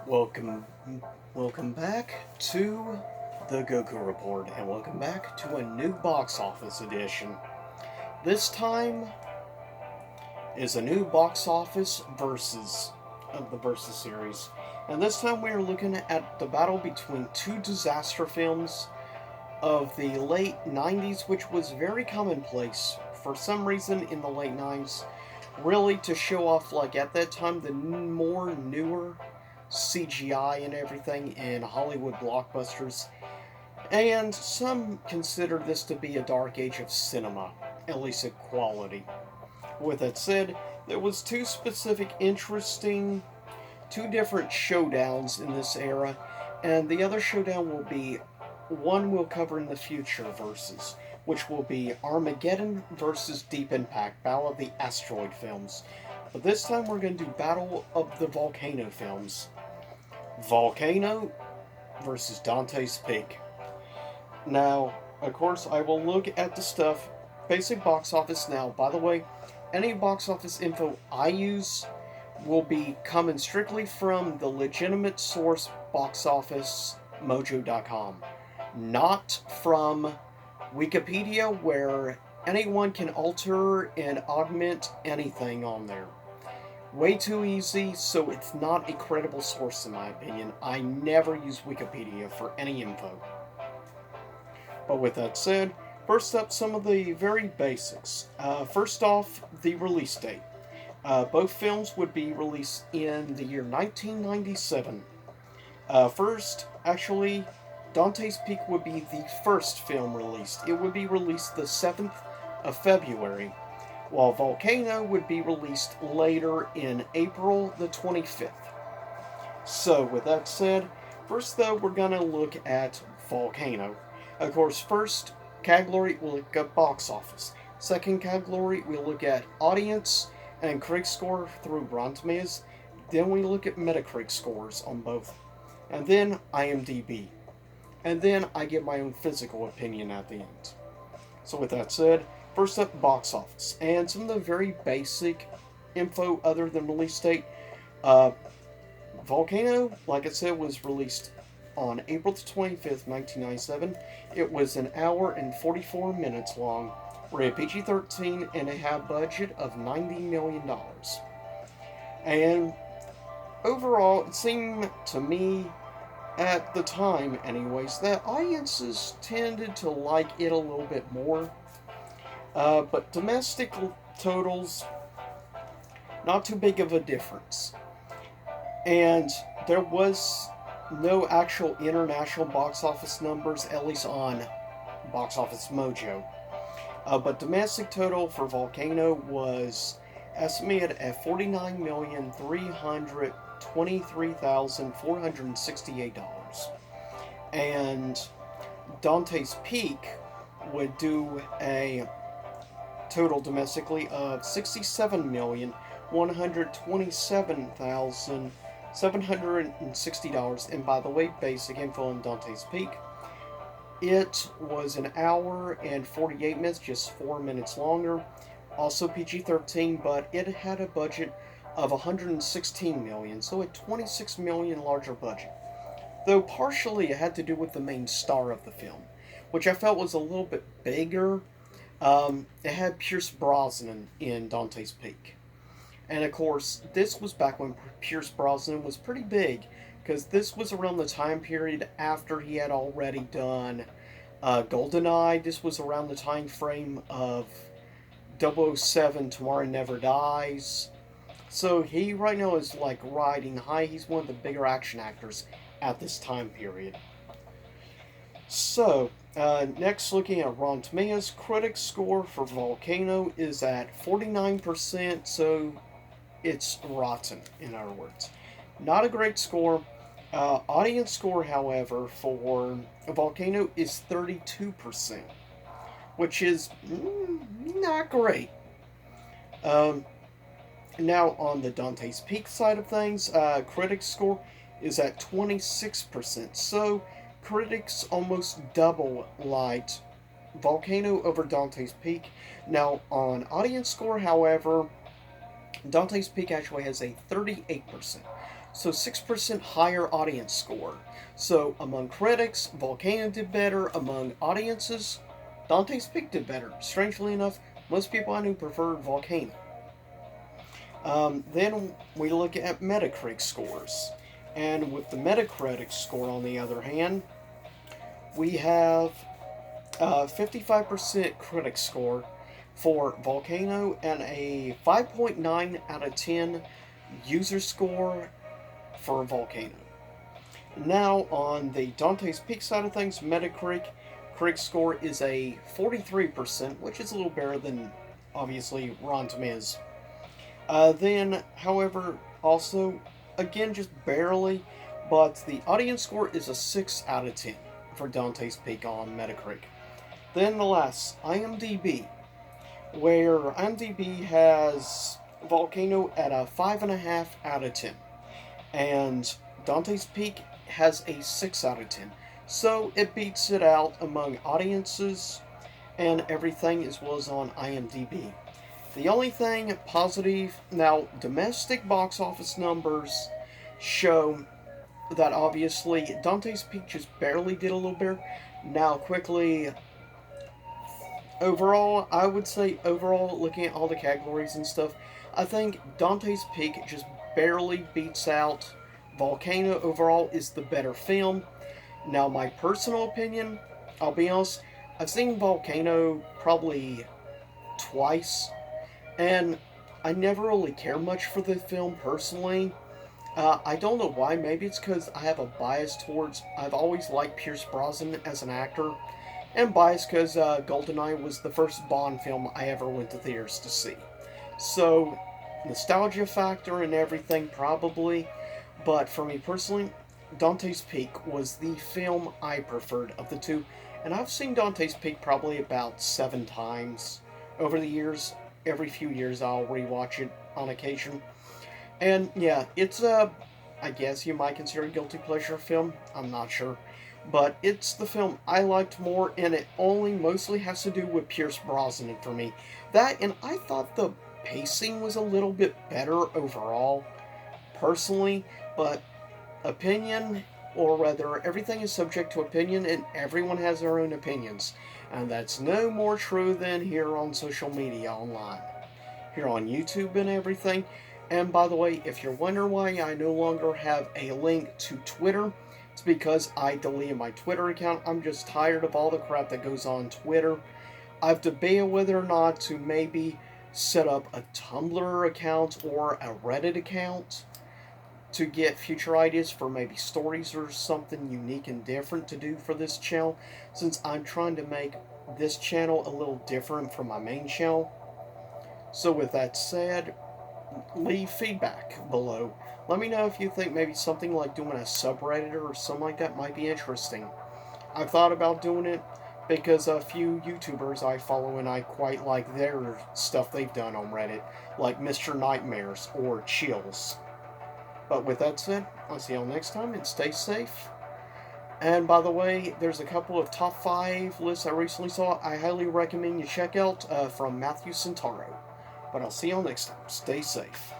Welcome, welcome back to the Goku Report, and welcome back to a new box office edition. This time is a new box office versus of the Versus series, and this time we are looking at the battle between two disaster films of the late '90s, which was very commonplace for some reason in the late '90s, really to show off like at that time the more newer CGI and everything in Hollywood blockbusters, and some consider this to be a dark age of cinema, at least at quality. With that said, there was two different showdowns in this era, and the other showdown will be one we'll cover in the future versus, which will be Armageddon versus Deep Impact, Battle of the Asteroid films. But this time we're going to do Battle of the Volcano films. Volcano versus Dante's Peak. Now, of course, I will look at the stuff, basic box office now. By the way, any box office info I use will be coming strictly from the legitimate source boxofficemojo.com, not from Wikipedia, where anyone can alter and augment anything on there. Way too easy, so it's not a credible source in my opinion. I never use Wikipedia for any info. But with that said, first up, some of the very basics. First off, the release date. Both films would be released in the year 1997. First, actually, Dante's Peak would be the first film released. It would be released the 7th of February, while Volcano would be released later in April the 25th. So, with that said, first though, we're gonna look at Volcano. Of course, first category we'll look at box office. Second category we'll look at audience and critic score through Rotten Tomatoes. Then we look at Metacritic scores on both, and then IMDb. And then I give my own physical opinion at the end. So with that said, first up, box office. And some of the very basic info other than release date. Uh, Volcano, like I said, was released on April the 25th, 1997. It was an hour and 44 minutes long, rated PG-13, and it had a budget of $90 million. And overall, it seemed to me, at the time anyways, that audiences tended to like it a little bit more. But domestic totals, not too big of a difference. And there was no actual international box office numbers, at least on Box Office Mojo. But domestic total for Volcano was estimated at $49,323,468. And Dante's Peak would do a total domestically of $67,127,760. And by the way, basic info on Dante's Peak. It was an hour and 48 minutes, just 4 minutes longer. Also PG-13, but it had a budget of $116 million, so a $26 million larger budget. Though partially it had to do with the main star of the film, which I felt was a little bit bigger. It had Pierce Brosnan in Dante's Peak. And of course, this was back when Pierce Brosnan was pretty big, because this was around the time period after he had already done GoldenEye. This was around the time frame of 007 Tomorrow Never Dies. So he right now is like riding high. He's one of the bigger action actors at this time period. So, next looking at Rotten Tomatoes, critic score for Volcano is at 49%, so it's rotten, in other words. Not a great score. Audience score, however, for Volcano is 32%, which is not great. Now, on the Dante's Peak side of things, critics score is at 26%, so critics almost double liked Volcano over Dante's Peak. Now, on audience score, however, Dante's Peak actually has a 38%. So 6% higher audience score. So among critics, Volcano did better. Among audiences, Dante's Peak did better. Strangely enough, most people I knew preferred Volcano. Then we look at Metacritic scores. And with the Metacritic score, on the other hand, we have 55% critic score for Volcano and a 5.9 out of 10 user score for Volcano. Now, on the Dante's Peak side of things, Metacritic critic score is a 43%, which is a little better than, obviously, Rotten Tomatoes. Then, however, also, again, just barely, but the audience score is a 6 out of 10 for Dante's Peak on Metacritic. Then the last, IMDb, where IMDb has Volcano at a 5.5 out of 10, and Dante's Peak has a 6 out of 10. So it beats it out among audiences and everything, as well as on IMDb. The only thing positive, now, domestic box office numbers show that obviously Dante's Peak just barely did a little better. Now, quickly, overall, I would say, overall, looking at all the categories and stuff, I think Dante's Peak just barely beats out Volcano. Overall is the better film. Now, my personal opinion, I'll be honest, I've seen Volcano probably twice, and I never really care much for the film personally. I don't know why. Maybe it's because I have a bias towards. I've always liked Pierce Brosnan as an actor, and bias because GoldenEye was the first Bond film I ever went to theaters to see. So, nostalgia factor and everything, probably. But for me personally, Dante's Peak was the film I preferred of the two, and I've seen Dante's Peak probably about 7 times over the years. Every few years I'll rewatch it on occasion. And yeah, it's I guess you might consider a guilty pleasure film. I'm not sure. But it's the film I liked more, and it only mostly has to do with Pierce Brosnan for me. That, and I thought the pacing was a little bit better overall, personally, but opinion, or rather, everything is subject to opinion, and everyone has their own opinions. And that's no more true than here on social media online. Here on YouTube and everything. And by the way, if you're wondering why I no longer have a link to Twitter, it's because I deleted my Twitter account. I'm just tired of all the crap that goes on Twitter. I've debated whether or not to maybe set up a Tumblr account or a Reddit account to get future ideas for maybe stories or something unique and different to do for this channel, since I'm trying to make this channel a little different from my main channel. So with that said, leave feedback below. Let me know if you think maybe something like doing a subreddit or something like that might be interesting. I've thought about doing it because a few YouTubers I follow and I quite like their stuff they've done on Reddit, like Mr. Nightmares or Chills. But with that said, I'll see y'all next time and stay safe. And by the way, there's a couple of top 5 lists I recently saw I highly recommend you check out from Matthew Centaro. But I'll see y'all next time. Stay safe.